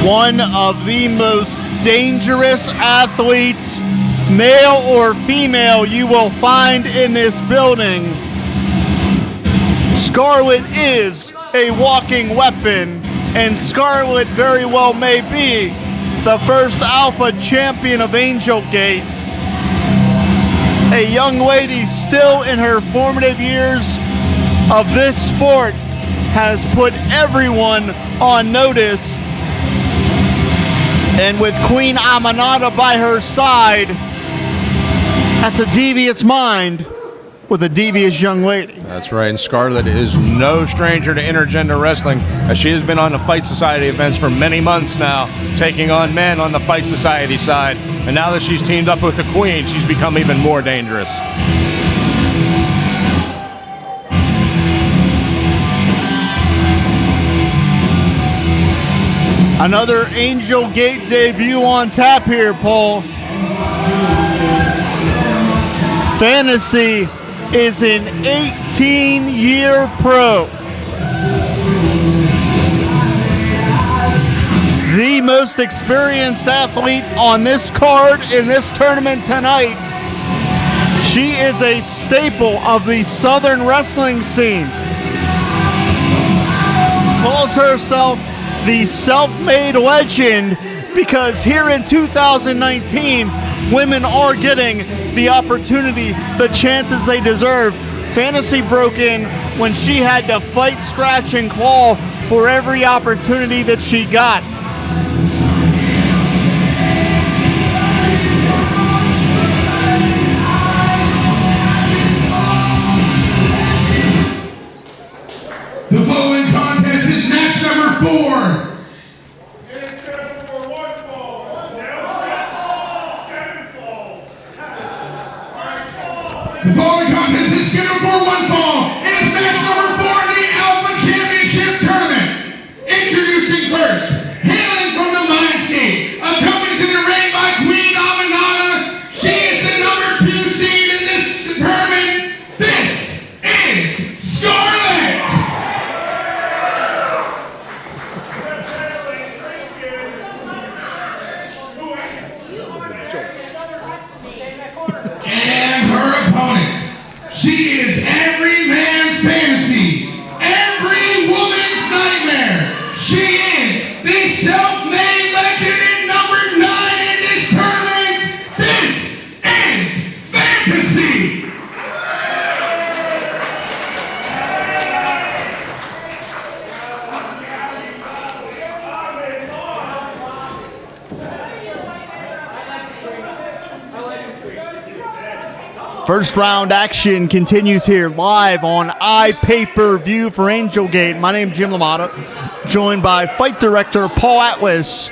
one of the most dangerous athletes, male or female, you will find in this building. Scarlett is a walking weapon, and Scarlett very well may be the first alpha champion of Angel Gate. A young lady still in her formative years of this sport has put everyone on notice. And with Queen Aminata by her side, that's a devious mind with a devious young lady. That's right, and Scarlett is no stranger to intergender wrestling, as she has been on the Fight Society events for many months now, taking on men on the Fight Society side. And now that she's teamed up with the Queen, she's become even more dangerous. Another Angel Gate debut on tap here, Paul. Fantasy is an 18-year pro. The most experienced athlete on this card in this tournament tonight. She is a staple of the Southern wrestling scene. Calls herself the self-made legend because here in 2019, women are getting the opportunity, the chances they deserve. Fantasy broke in when she had to fight, scratch, and claw for every opportunity that she got. The following contest is match number 4. The following contest is scheduled for one fall. It is match number 4 in the Alpha Championship Tournament. Introducing first, hailing from the Mindscape, accompanied to the ring by Queen Aminata. She is the number 2 seed in this tournament. This is Scarlett. And her opponent, she is every man's fantasy, every woman's nightmare. She is the self-made legend in number 9 in this tournament. This is Fantasy. First round action continues here live on iPay-Per-View for Angel Gate. My name's Jim LaMotta, joined by Fight Director Paul Atlas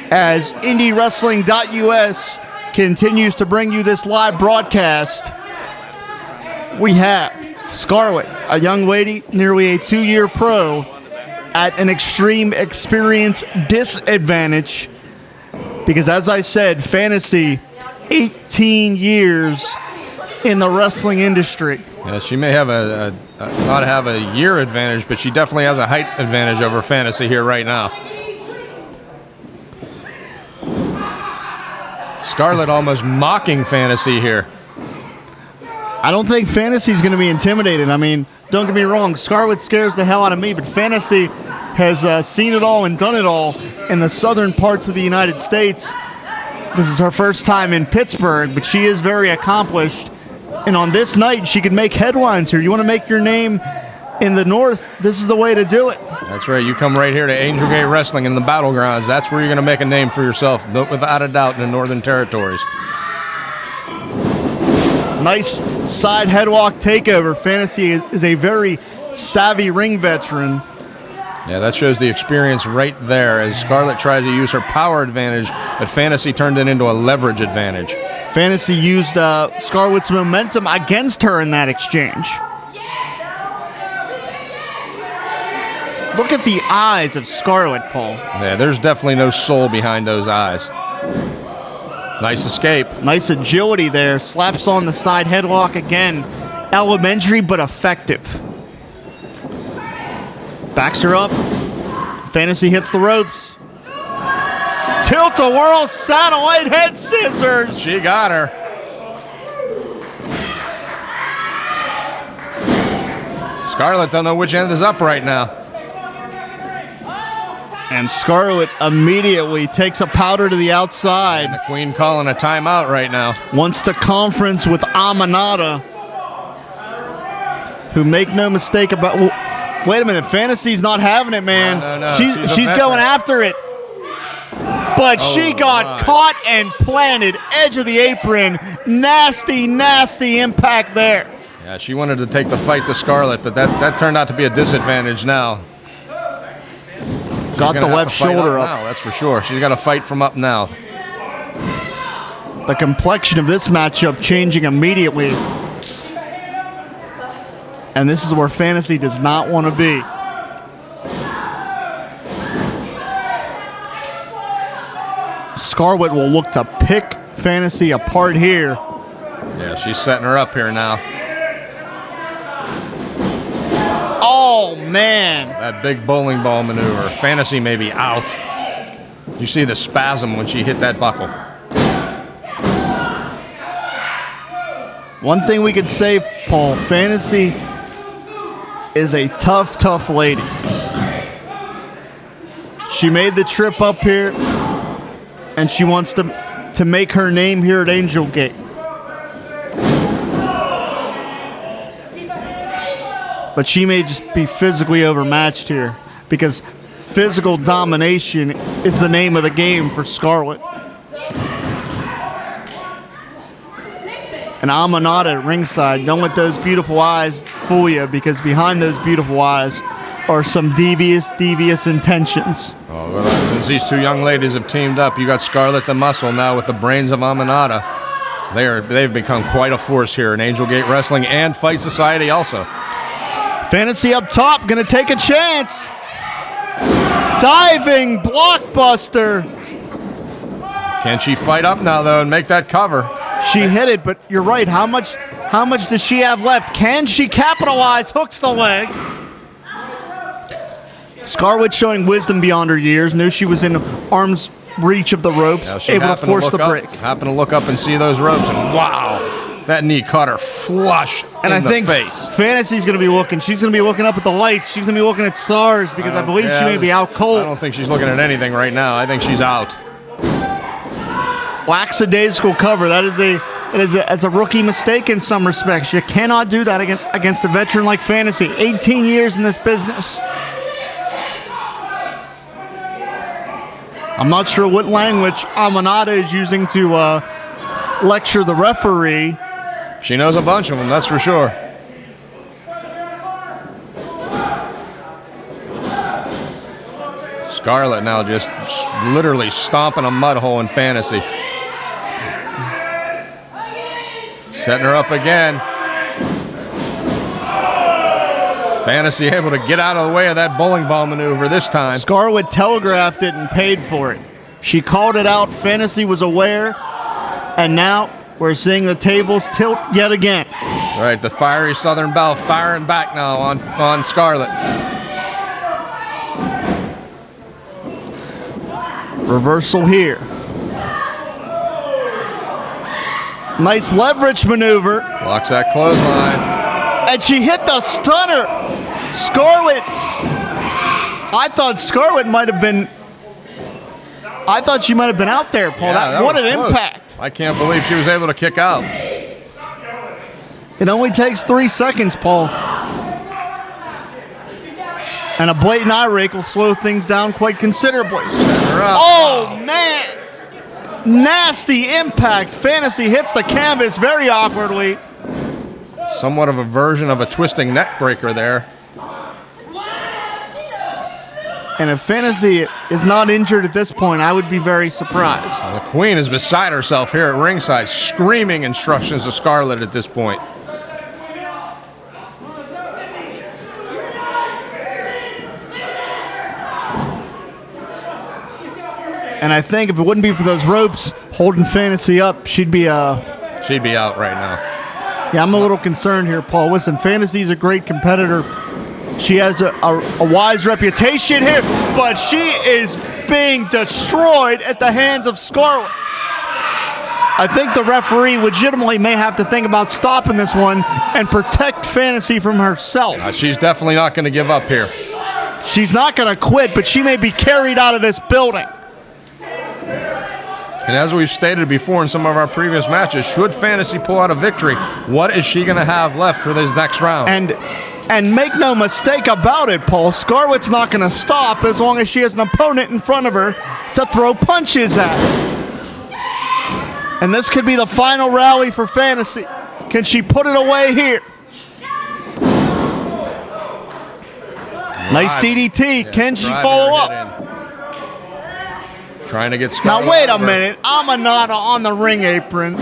as IndyWrestling.us continues to bring you this live broadcast. We have Scarlett, a young lady, nearly a 2-year pro, at an extreme experience disadvantage because, as I said, Fantasy, 18 years in the wrestling industry. Yeah, she may have not have a year advantage, but she definitely has a height advantage over Fantasy here right now. Scarlett almost mocking Fantasy here. I don't think Fantasy's going to be intimidated. I mean, don't get me wrong, Scarlett scares the hell out of me, but Fantasy has seen it all and done it all in the southern parts of the United States. This is her first time in Pittsburgh, but she is very accomplished. And on this night, she could make headlines here. You want to make your name in the North, this is the way to do it. That's right. You come right here to Angel Gate Wrestling in the Battlegrounds. That's where you're going to make a name for yourself, without a doubt, in the Northern Territories. Nice side headlock takeover. Fantasy is a very savvy ring veteran. Yeah, that shows the experience right there as Scarlett tries to use her power advantage, but Fantasy turned it into a leverage advantage. Fantasy used Scarlett's momentum against her in that exchange. Look at the eyes of Scarlett, Paul. Yeah, there's definitely no soul behind those eyes. Nice escape. Nice agility there. Slaps on the side headlock again. Elementary but effective. Backs her up. Fantasy hits the ropes. Tilt-a-whirl satellite head scissors. She got her. Scarlett don't know which end is up right now. And Scarlett immediately takes a powder to the outside. And the Queen calling a timeout right now. Wants to conference with Aminata, who, make no mistake about... Wait a minute, Fantasy's not having it, man. No. She's going after it. But she got caught and planted, edge of the apron. Nasty, nasty impact there. Yeah, she wanted to take the fight to Scarlett, but that turned out to be a disadvantage now. Got the left shoulder up. Now, that's for sure. She's got to fight from up now. The complexion of this matchup changing immediately. And this is where Fantasy does not want to be. Scarlett will look to pick Fantasy apart here. Yeah, she's setting her up here now. Oh, man. That big bowling ball maneuver. Fantasy may be out. You see the spasm when she hit that buckle. One thing we could say, Paul, Fantasy is a tough, tough lady. She made the trip up here, and she wants to make her name here at Angel Gate. But she may just be physically overmatched here, because physical domination is the name of the game for Scarlett. And Aminata at ringside, don't let those beautiful eyes fool you, because behind those beautiful eyes are some devious intentions. Oh, well, since these two young ladies have teamed up, you got Scarlett the Muscle now with the brains of Aminata. They've become quite a force here in Angel Gate Wrestling and Fight Society also. Fantasy up top, gonna take a chance. Diving blockbuster. Can she fight up now though and make that cover? She hit it, but you're right. How much does she have left? Can she capitalize? Hooks the leg. Scarlett showing wisdom beyond her years. Knew she was in arm's reach of the ropes, able to force the break. Happened to look up and see those ropes, and wow, that knee caught her flush and in I think the face. Fantasy's going to be looking. She's going to be looking up at the lights. She's going to be looking at stars, because I believe she may be out cold. I don't think she's looking at anything right now. I think she's out. Lackadaisical cover. It's a rookie mistake in some respects. You cannot do that against a veteran like Fantasy. 18 years in this business. I'm not sure what language Aminata is using to lecture the referee. She knows a bunch of them, that's for sure. Scarlett now just literally stomping a mud hole in Fantasy. Setting her up again. Fantasy able to get out of the way of that bowling ball maneuver this time. Scarlett telegraphed it and paid for it. She called it out. Fantasy was aware. And now we're seeing the tables tilt yet again. Right, the fiery Southern Belle firing back now on Scarlett. Reversal here. Nice leverage maneuver. Blocks that clothesline. And she hit the stunner. Scarlett. I thought Scarlett might have been. I thought she might have been out there, Paul. Yeah, what an close. impact. I can't believe she was able to kick out. It only takes 3 seconds, Paul. And a blatant eye rake will slow things down quite considerably. Oh, man. Nasty impact. Fantasy hits the canvas very awkwardly. Somewhat of a version of a twisting neck breaker there. And if Fantasy is not injured at this point, I would be very surprised. The Queen is beside herself here at ringside, screaming instructions to Scarlett at this point. And I think if it wouldn't be for those ropes holding Fantasy up, she'd be out right now. Yeah, I'm a little concerned here, Paul. Listen, Fantasy's a great competitor. She has a wise reputation here, but she is being destroyed at the hands of Scarlett. I think the referee legitimately may have to think about stopping this one and protect Fantasy from herself. She's definitely not going to give up here. She's not going to quit, but she may be carried out of this building. And as we've stated before in some of our previous matches, should Fantasy pull out a victory, what is she going to have left for this next round? And make no mistake about it, Paul, Scarlett's not going to stop as long as she has an opponent in front of her to throw punches at. And this could be the final rally for Fantasy. Can she put it away here? Nice DDT. Yeah, can she follow up? Trying to get Scarlett. Now, wait a minute. Aminata on the ring apron.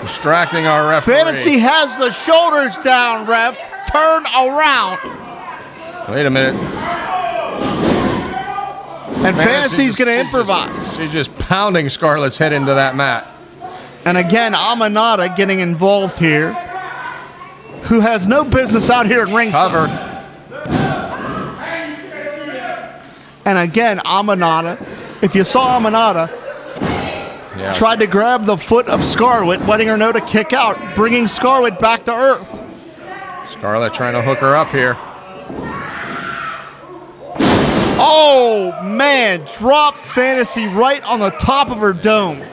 Distracting our referee. Fantasy has the shoulders down, ref. Turn around. Wait a minute. And Fantasy's going to improvise. She's just pounding Scarlett's head into that mat. And again, Aminata getting involved here, who has no business out here in ringside. Cover. And again, Aminata, if you saw Aminata, tried to grab the foot of Scarlett, letting her know to kick out, bringing Scarlett back to earth. Scarlett trying to hook her up here. Oh, man, dropped Fantasy right on the top of her dome.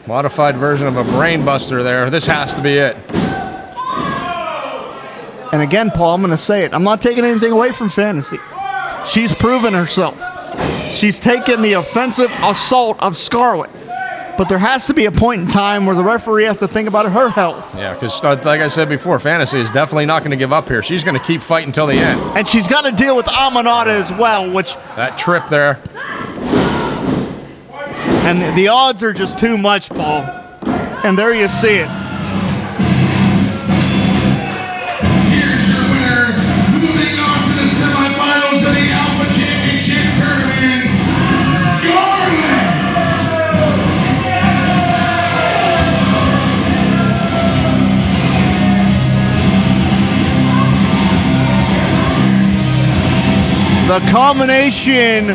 Modified version of a brain buster there. This has to be it. And again, Paul, I'm going to say it. I'm not taking anything away from Fantasy. She's proven herself. She's taken the offensive assault of Scarlett. But there has to be a point in time where the referee has to think about her health. Yeah, because like I said before, Fantasy is definitely not going to give up here. She's going to keep fighting until the end. And she's got to deal with Aminata as well, which... That trip there. And the odds are just too much, Paul. And there you see it. Here's your winner, moving on to the semifinals of the Alpha Championship Tournament, Scarlett. The combination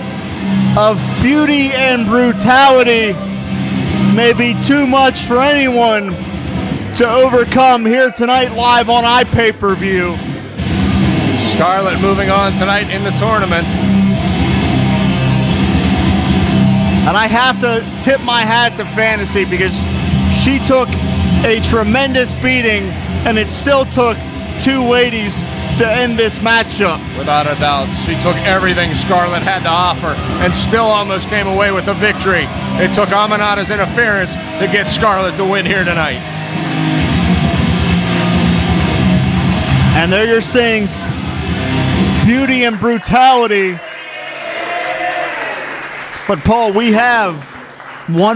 of beauty and brutality may be too much for anyone to overcome here tonight live on iPay-per-view. Scarlett moving on tonight in the tournament. And I have to tip my hat to Fantasy because she took a tremendous beating and it still took two ladies to end this matchup. Without a doubt, she took everything Scarlett had to offer and still almost came away with the victory. It took Aminata's interference to get Scarlett to win here tonight. And there you're seeing beauty and brutality. But Paul, we have one